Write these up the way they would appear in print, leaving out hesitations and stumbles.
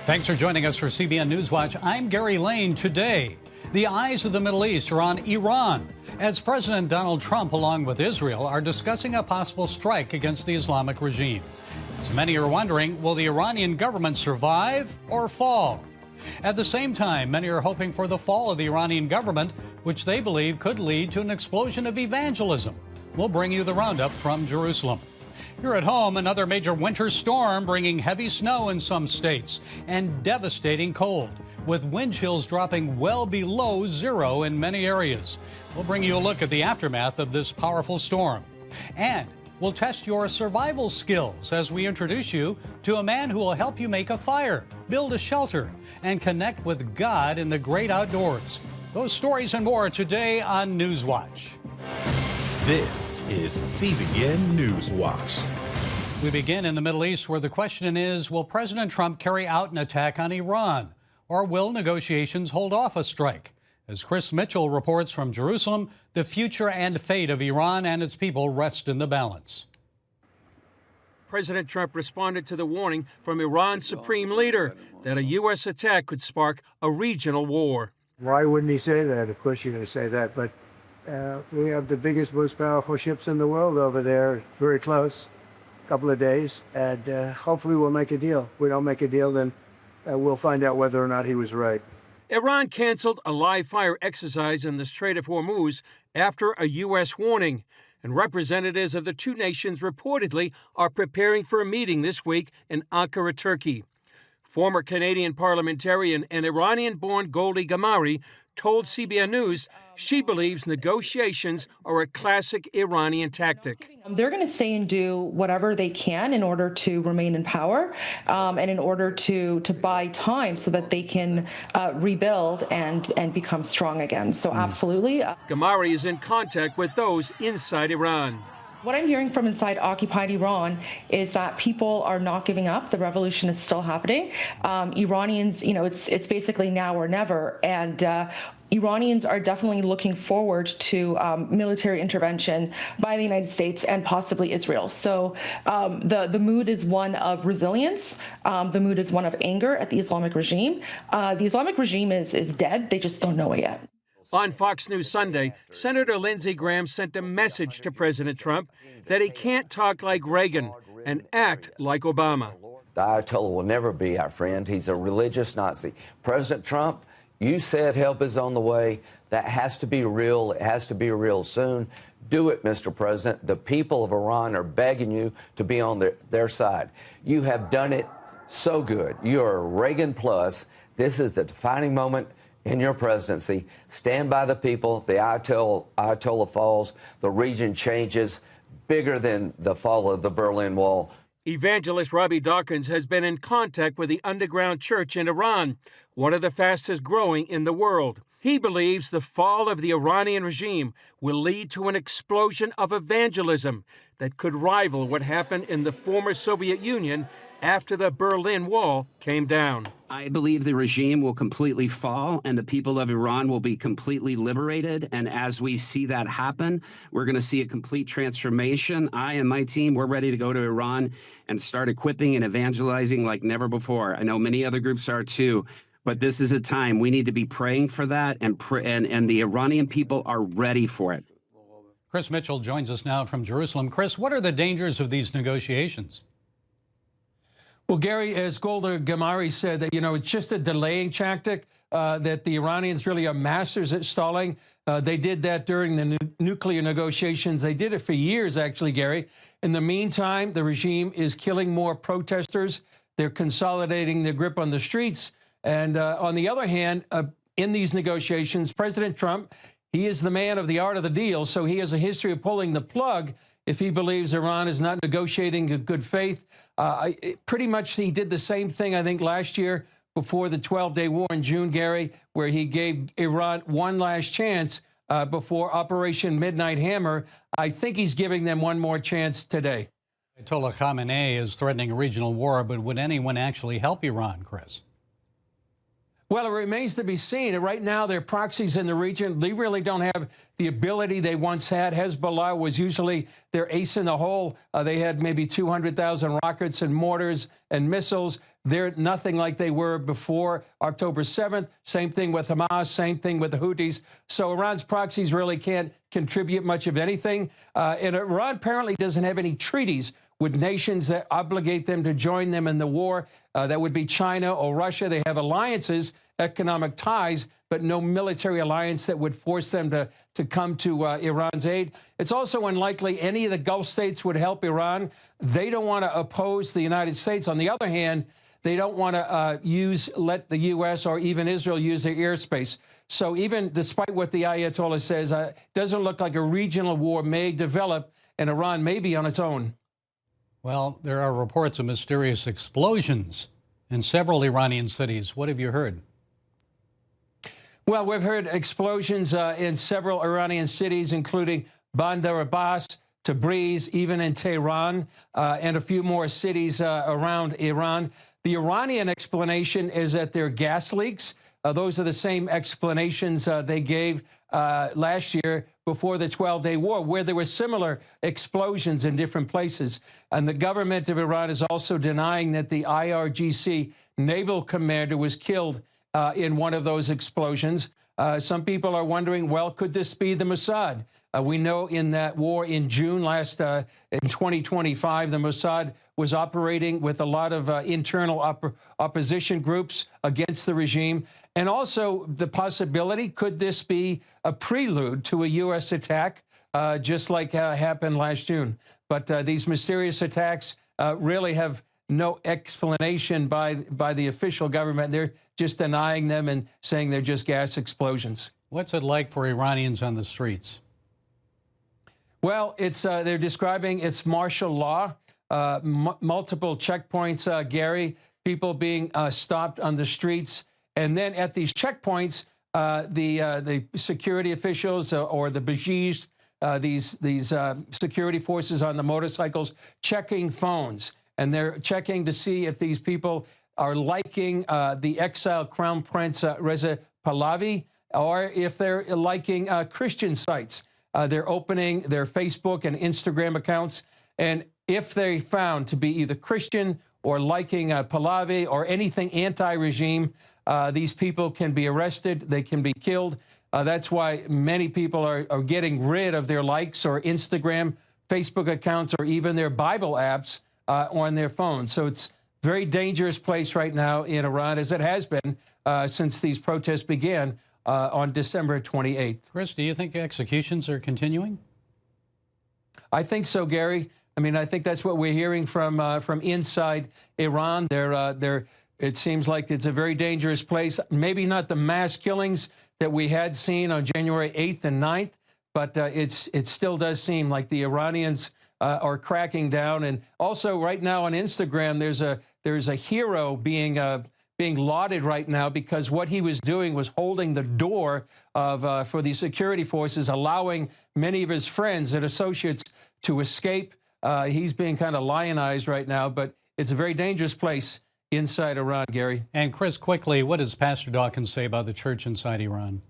Thanks for joining us for CBN NewsWatch. I'm Gary Lane. Today, the eyes of the Middle East are on Iran, as President Donald Trump, along with Israel, are discussing a possible strike against the Islamic regime. As many are wondering, will the Iranian government survive or fall? At the same time, many are hoping for the fall of the Iranian government, which they believe could lead to an explosion of evangelism. We'll bring you the roundup from Jerusalem. Here at home, another major winter storm bringing heavy snow in some states and devastating cold, with wind chills dropping well below zero in many areas. We'll bring you a look at the aftermath of this powerful storm. And we'll test your survival skills as we introduce you to a man who will help you make a fire, build a shelter, and connect with God in the great outdoors. Those stories and more today on NewsWatch. This is CBN NewsWatch. We begin in the Middle East, where the question is, will President Trump carry out an attack on Iran, or will negotiations hold off a strike? As Chris Mitchell reports from Jerusalem, the future and fate of Iran and its people rest in the balance. President Trump responded to the warning from Iran's supreme leader that a U.S. attack could spark a regional war. Why wouldn't he say that? Of course you're going to say that, but we have the biggest, most powerful ships in the world over there, very close, a couple of days, and hopefully we'll make a deal. If we don't make a deal, then we'll find out whether or not he was right. Iran canceled a live fire exercise in the Strait of Hormuz after a U.S. warning, and representatives of the two nations reportedly are preparing for a meeting this week in Ankara, Turkey. Former Canadian parliamentarian and Iranian-born Goldy Gamari told CBN News she believes negotiations are a classic Iranian tactic. They're going to say and do whatever they can in order to remain in power and in order to buy time so that they can rebuild and become strong again. So absolutely. Gamari is in contact with those inside Iran. What I'm hearing from inside occupied Iran is that people are not giving up. The revolution is still happening. Iranians, it's basically now or never. And Iranians are definitely looking forward to military intervention by the United States and possibly Israel. So the mood is one of resilience. The mood is one of anger at the Islamic regime. The Islamic regime is dead. They just don't know it yet. On Fox News Sunday, Senator Lindsey Graham sent a message to President Trump that he can't talk like Reagan and act like Obama. The Ayatollah will never be our friend. He's a religious Nazi. President Trump, you said help is on the way. That has to be real. It has to be real soon. Do it, Mr. President. The people of Iran are begging you to be on their side. You have done it so good. You are Reagan plus. This is the defining moment in your presidency. Stand by the people. The Ayatollah falls. The region changes. Bigger than the fall of the Berlin Wall. Evangelist Robby Dawkins has been in contact with the underground church in Iran, one of the fastest growing in the world. He believes the fall of the Iranian regime will lead to an explosion of evangelism that could rival what happened in the former Soviet Union after the Berlin Wall came down. I believe the regime will completely fall and the people of Iran will be completely liberated. And as we see that happen, we're going to see a complete transformation. I and my team, we're ready to go to Iran and start equipping and evangelizing like never before. I know many other groups are too, but this is a time we need to be praying for that, and the Iranian people are ready for it. Chris Mitchell joins us now from Jerusalem. Chris, what are the dangers of these negotiations? Well, Gary, as Goldy Gamari said, that, it's just a delaying tactic, that the Iranians really are masters at stalling. They did that during the nuclear negotiations. They did it for years, actually, Gary. In the meantime, the regime is killing more protesters. They're consolidating their grip on the streets. And on the other hand, in these negotiations, President Trump, he is the man of the art of the deal, so he has a history of pulling the plug if he believes Iran is not negotiating in good faith. Pretty much he did the same thing, I think, last year before the 12-day war in June, Gary, where he gave Iran one last chance before Operation Midnight Hammer. I think he's giving them one more chance today. Ayatollah Khamenei is threatening a regional war, but would anyone actually help Iran, Chris? Well, it remains to be seen. Right now, their proxies in the region, they really don't have the ability they once had. Hezbollah was usually their ace in the hole. They had maybe 200,000 rockets and mortars and missiles. They're nothing like they were before October 7th. Same thing with Hamas, same thing with the Houthis. So Iran's proxies really can't contribute much of anything. And Iran apparently doesn't have any treaties with nations that obligate them to join them in the war. That would be China or Russia. They have alliances, economic ties, but no military alliance that would force them to come to Iran's aid. It's also unlikely any of the Gulf states would help Iran. They don't want to oppose the United States. On the other hand, they don't want to let the U.S. or even Israel use their airspace. So even despite what the Ayatollah says, it doesn't look like a regional war may develop, and Iran may be on its own. Well, there are reports of mysterious explosions in several Iranian cities. What have you heard? Well, we've heard explosions in several Iranian cities, including Bandar Abbas, Tabriz, even in Tehran, and a few more cities around Iran. The Iranian explanation is that there are gas leaks. Those are the same explanations they gave last year before the 12-day war, where there were similar explosions in different places. And the government of Iran is also denying that the IRGC naval commander was killed in one of those explosions. Some people are wondering, well, could this be the Mossad? We know in that war in June in 2025, the Mossad was operating with a lot of internal opposition groups against the regime. And also the possibility, could this be a prelude to a U.S. attack, just like happened last June? But these mysterious attacks really have no explanation by the official government. They're just denying them and saying they're just gas explosions. What's it like for Iranians on the streets? Well, they're describing it's martial law, multiple checkpoints, Gary, people being stopped on the streets. And then at these checkpoints, the security officials or the Bajij, these security forces on the motorcycles, checking phones. And they're checking to see if these people are liking the exiled Crown Prince Reza Pahlavi, or if they're liking Christian sites. They're opening their Facebook and Instagram accounts. And if they're found to be either Christian or liking Pahlavi or anything anti-regime, these people can be arrested. They can be killed. That's why many people are getting rid of their likes or Instagram, Facebook accounts, or even their Bible apps on their phones. So it's a very dangerous place right now in Iran, as it has been since these protests began on December 28th. Chris, do you think executions are continuing? I think so, Gary. I mean, I think that's what we're hearing from inside Iran. It seems like it's a very dangerous place. Maybe not the mass killings that we had seen on January 8th and 9th, but it still does seem like the Iranians are cracking down. And also right now on Instagram, there's a hero being lauded right now because what he was doing was holding the door for the security forces, allowing many of his friends and associates to escape. He's being kind of lionized right now, but it's a very dangerous place inside Iran, Gary. And Chris, quickly, what does Pastor Dawkins say about the church inside Iran?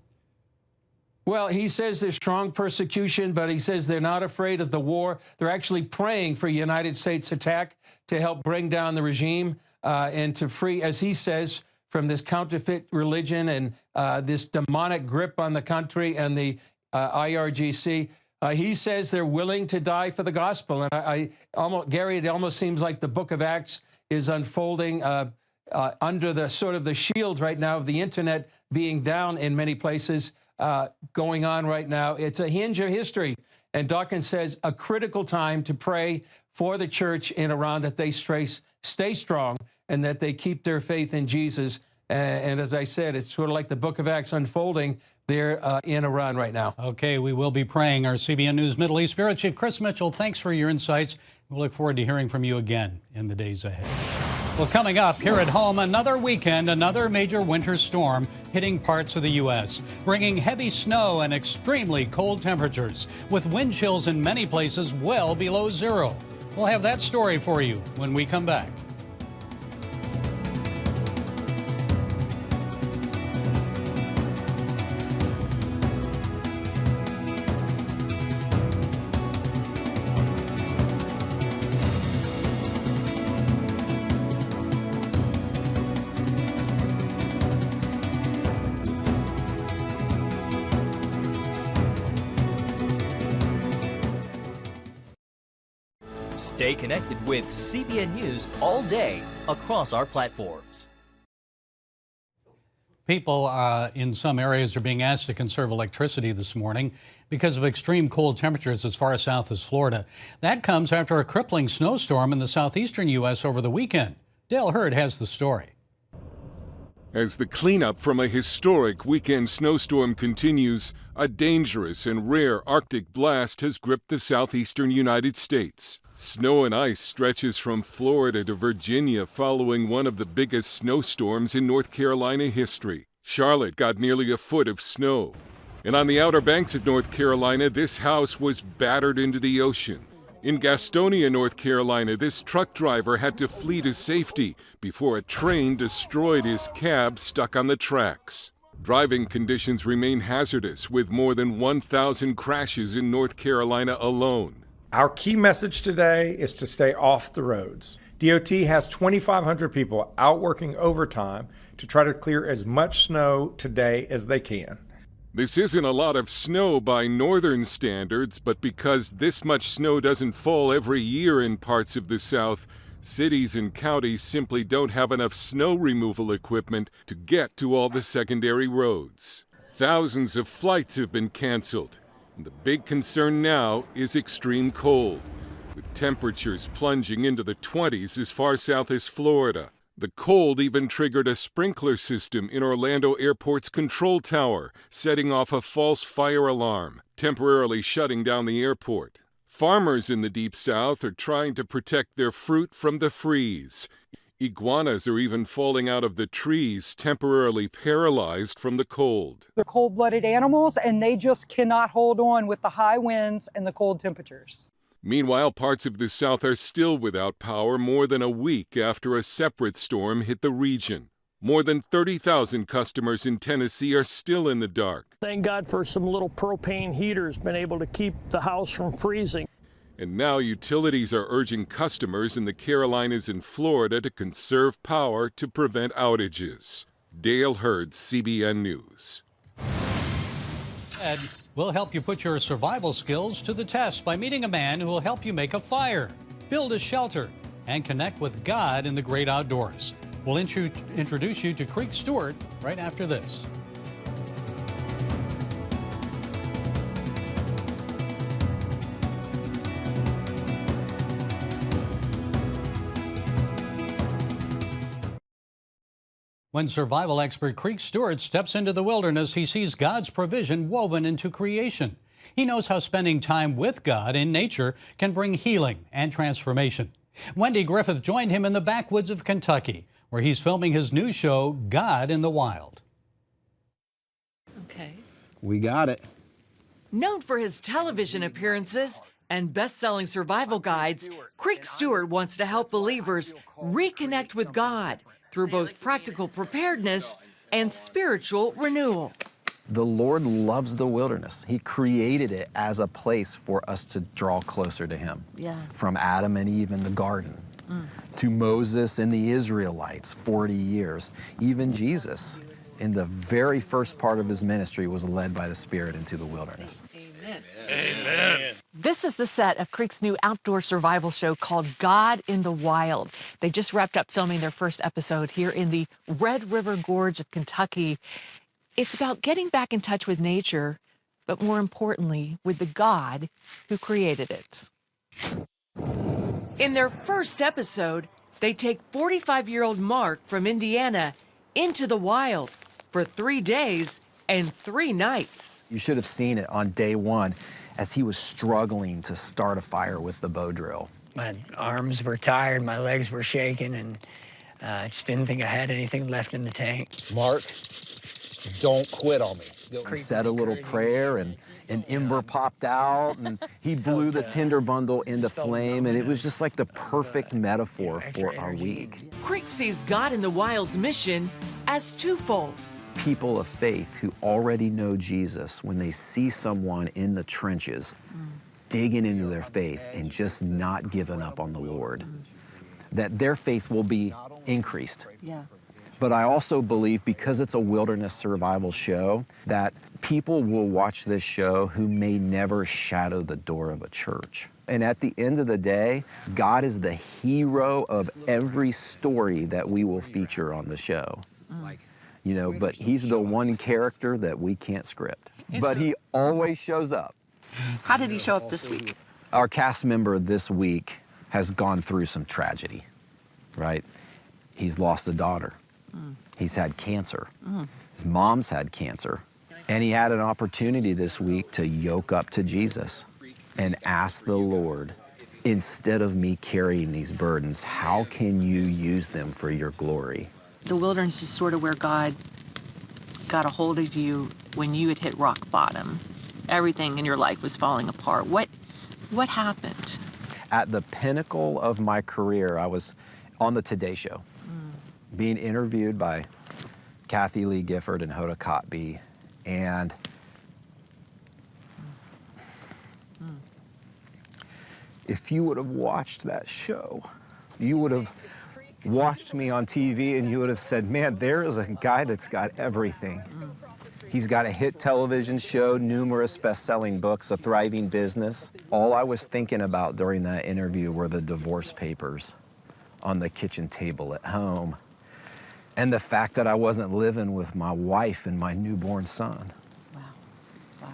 Well, he says there's strong persecution, but he says they're not afraid of the war. They're actually praying for a United States attack to help bring down the regime and to free, as he says, from this counterfeit religion and this demonic grip on the country and the IRGC. He says they're willing to die for the gospel. And Gary, it almost seems like the book of Acts is unfolding under the sort of the shield right now of the internet being down in many places going on right now. It's a hinge of history. And Dawkins says a critical time to pray for the church in Iran, that they stay strong and that they keep their faith in Jesus. And as I said, it's sort of like the book of Acts unfolding there in Iran right now. Okay, we will be praying. Our CBN News Middle East Bureau Chief Chris Mitchell, thanks for your insights. We'll look forward to hearing from you again in the days ahead. Well, coming up here at home, another weekend, another major winter storm hitting parts of the U.S., bringing heavy snow and extremely cold temperatures, with wind chills in many places well below zero. We'll have that story for you when we come back. Stay connected with CBN News all day across our platforms. People in some areas are being asked to conserve electricity this morning because of extreme cold temperatures as far south as Florida. That comes after a crippling snowstorm in the southeastern U.S. over the weekend. Dale Hurd has the story. As the cleanup from a historic weekend snowstorm continues, a dangerous and rare Arctic blast has gripped the southeastern United States. Snow and ice stretches from Florida to Virginia following one of the biggest snowstorms in North Carolina history. Charlotte got nearly a foot of snow. And on the Outer Banks of North Carolina, this house was battered into the ocean. In Gastonia, North Carolina, this truck driver had to flee to safety before a train destroyed his cab stuck on the tracks. Driving conditions remain hazardous, with more than 1,000 crashes in North Carolina alone. Our key message today is to stay off the roads. DOT has 2,500 people out working overtime to try to clear as much snow today as they can. This isn't a lot of snow by northern standards, but because this much snow doesn't fall every year in parts of the South, cities and counties simply don't have enough snow removal equipment to get to all the secondary roads. Thousands of flights have been canceled. The big concern now is extreme cold, with temperatures plunging into the 20s as far south as Florida. The cold even triggered a sprinkler system in Orlando Airport's control tower, setting off a false fire alarm, temporarily shutting down the airport. Farmers in the Deep South are trying to protect their fruit from the freeze. Iguanas are even falling out of the trees, temporarily paralyzed from the cold. They're cold-blooded animals, and they just cannot hold on with the high winds and the cold temperatures. Meanwhile, parts of the South are still without power more than a week after a separate storm hit the region. More than 30,000 customers in Tennessee are still in the dark. Thank God for some little propane heaters, been able to keep the house from freezing. And now utilities are urging customers in the Carolinas and Florida to conserve power to prevent outages. Dale Hurd, CBN News. Ed will help you put your survival skills to the test by meeting a man who will help you make a fire, build a shelter, and connect with God in the great outdoors. We'll introduce you to Creek Stewart right after this. When survival expert Creek Stewart steps into the wilderness, he sees God's provision woven into creation. He knows how spending time with God in nature can bring healing and transformation. Wendy Griffith joined him in the backwoods of Kentucky, where he's filming his new show, God in the Wild. Okay. We got it. Known for his television appearances and best-selling survival guides, Creek Stewart wants to help believers reconnect with God through both practical preparedness and spiritual renewal. The Lord loves the wilderness. He created it as a place for us to draw closer to Him. Yeah. From Adam and Eve in the garden, to Moses and the Israelites, 40 years. Even Jesus, in the very first part of His ministry, was led by the Spirit into the wilderness. Amen. Amen. This is the set of Creek's new outdoor survival show called God in the Wild. They just wrapped up filming their first episode here in the Red River Gorge of Kentucky. It's about getting back in touch with nature, but more importantly, with the God who created it. In their first episode, they take 45-year-old Mark from Indiana into the wild for 3 days and 3 nights. You should have seen it on day one as he was struggling to start a fire with the bow drill. My arms were tired, my legs were shaking, and I just didn't think I had anything left in the tank. Mark, don't quit on me. He said a little prayer, and an ember popped out, and he blew the tinder bundle into flame, and it was just like the perfect metaphor for our week. Creek sees God in the Wild's mission as twofold. People of faith who already know Jesus, when they see someone in the trenches, digging into their faith and just not giving up on the Lord, that their faith will be increased. Yeah. But I also believe, because it's a wilderness survival show, that people will watch this show who may never shadow the door of a church. And at the end of the day, God is the hero of every story that we will feature on the show. You know, but he's the one character that we can't script. But he always shows up. How did he show up this week? Our cast member this week has gone through some tragedy, right? He's lost a daughter. He's had cancer. His mom's had cancer. And he had an opportunity this week to yoke up to Jesus and ask the Lord, instead of me carrying these burdens, how can you use them for your glory? The wilderness is sort of where God got a hold of you when you had hit rock bottom. Everything in your life was falling apart. What happened? At the pinnacle of my career, I was on the Today Show, being interviewed by Kathy Lee Gifford and Hoda Kotb, and if you would have watched that show, you would have watched me on TV and you would have said, man, there is a guy that's got everything. He's got a hit television show, numerous best-selling books, a thriving business. All I was thinking about during that interview were the divorce papers on the kitchen table at home, and the fact that I wasn't living with my wife and my newborn son. Wow. Wow.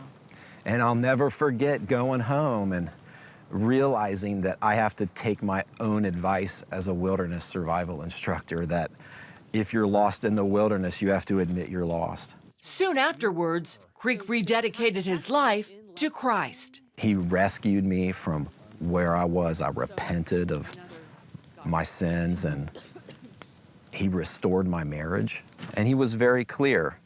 And I'll never forget going home and realizing that I have to take my own advice as a wilderness survival instructor, that if you're lost in the wilderness, you have to admit you're lost. Soon afterwards, Creek rededicated his life to Christ. He rescued me from where I was. I repented of my sins, and he restored my marriage. And he was very clear.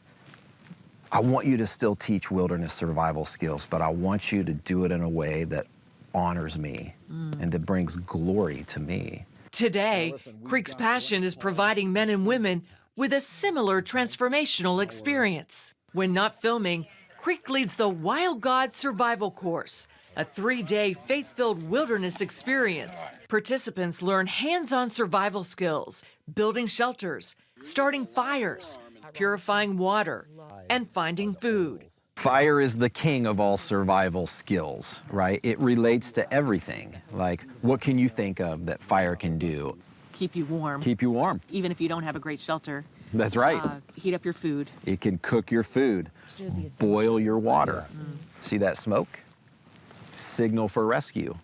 I want you to still teach wilderness survival skills, but I want you to do it in a way that honors me and that brings glory to me. Today, Creek's passion is providing men and women with a similar transformational experience. When not filming, Creek leads the Wild God Survival Course, a 3-day faith-filled wilderness experience. Participants learn hands-on survival skills, building shelters, starting fires, purifying water, and finding food. Fire is the king of all survival skills, right? It relates to everything. Like, what can you think of that fire can do? Keep you warm. Keep you warm. Even if you don't have a great shelter. That's right. Heat up your food. It can cook your food, boil your water. See that smoke? Signal for rescue.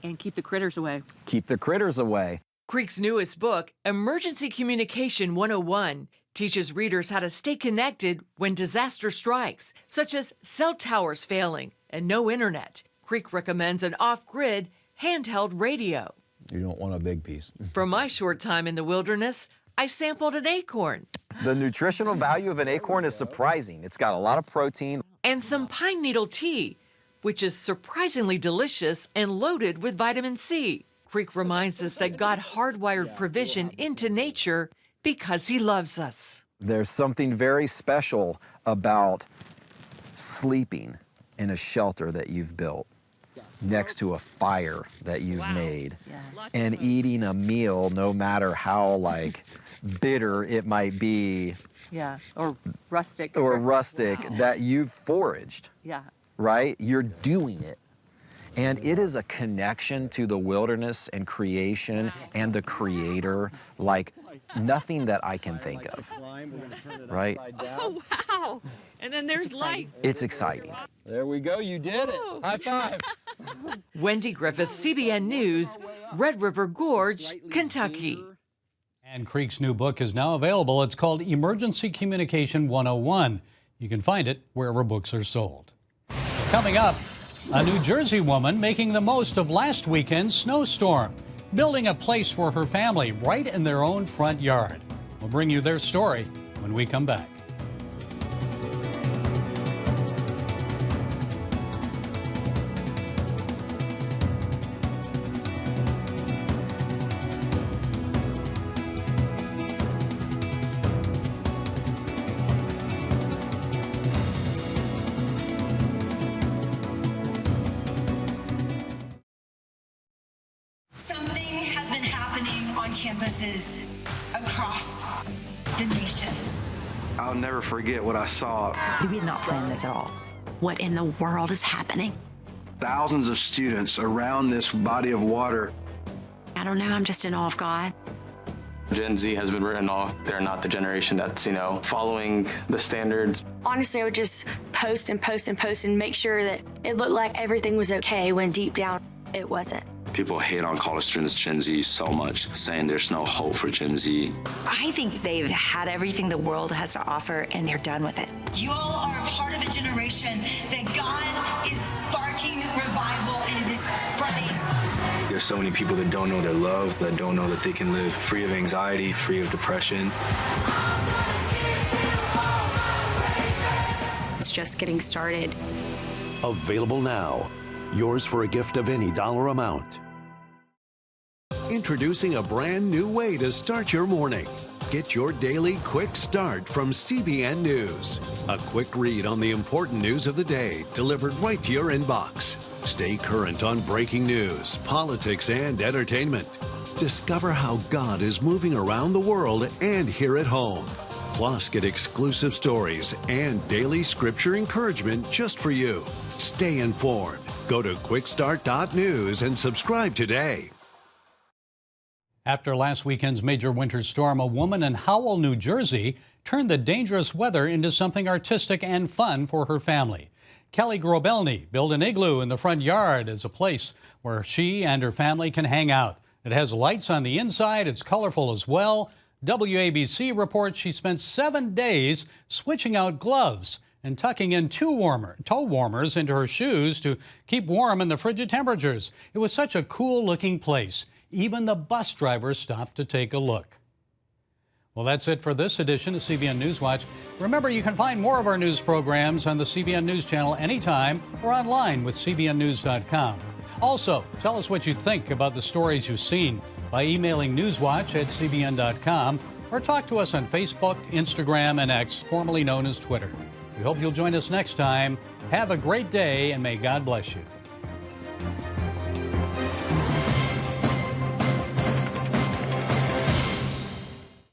And keep the critters away. Keep the critters away. Creek's newest book, Emergency Communication 101, teaches readers how to stay connected when disaster strikes, such as cell towers failing and no internet. Creek recommends an off-grid, handheld radio. You don't want a big piece. From my short time in the wilderness, I sampled an acorn. The nutritional value of an acorn is surprising. It's got a lot of protein. And some pine needle tea, which is surprisingly delicious and loaded with vitamin C. Creek reminds us that God hardwired provision into nature because he loves us. There's something very special about sleeping in a shelter that you've built next to a fire that you've made and eating a meal, no matter how bitter it might be. Yeah, or rustic. Or rustic that you've foraged. Yeah. Right? You're doing it. And it is a connection to the wilderness and creation and the Creator like nothing that I can think of. Right? Oh, wow. And then there's light. It's exciting. There we go. You did it. High five. Wendy Griffith, CBN News, Red River Gorge, Kentucky. And Creek's new book is now available. It's called Emergency Communication 101. You can find it wherever books are sold. Coming up, a New Jersey woman making the most of last weekend's snowstorm, building a place for her family right in their own front yard. We'll bring you their story when we come back. Something has been happening on campuses across the nation. I'll never forget what I saw. We did not plan this at all. What in the world is happening? thousands of students around this body of water. I don't know, I'm just in awe of God. Gen Z has been written off. They're not the generation that's, following the standards. Honestly, I would just post and post and post and make sure that it looked like everything was okay when deep down it wasn't. People hate on college students, Gen Z, so much, saying there's no hope for Gen Z. I think they've had everything the world has to offer, and they're done with it. You all are a part of a generation that God is sparking revival, and it is spreading. There's so many people that don't know their love, that don't know that they can live free of anxiety, free of depression. It's just getting started. Available now. Yours for a gift of any dollar amount. Introducing a brand new way to start your morning. Get your daily quick start from CBN News. A quick read on the important news of the day delivered right to your inbox. Stay current on breaking news, politics, and entertainment. Discover how God is moving around the world and here at home. Plus, get exclusive stories and daily scripture encouragement just for you. Stay informed. Go to quickstart.news and subscribe today. After last weekend's major winter storm, a woman in Howell, New Jersey, turned the dangerous weather into something artistic and fun for her family. Kelly Grobelny built an igloo in the front yard as a place where she and her family can hang out. It has lights on the inside. It's colorful as well. WABC reports she spent 7 days switching out gloves and tucking in toe warmers into her shoes to keep warm in the frigid temperatures. It was such a cool-looking place. Even the bus driver stopped to take a look. Well, that's it for this edition of CBN NewsWatch. Remember, you can find more of our news programs on the CBN News Channel anytime or online with cbnnews.com. Also, tell us what you think about the stories you've seen by emailing newswatch@cbn.com or talk to us on Facebook, Instagram, and X, formerly known as Twitter. We hope you'll join us next time. Have a great day, and may God bless you.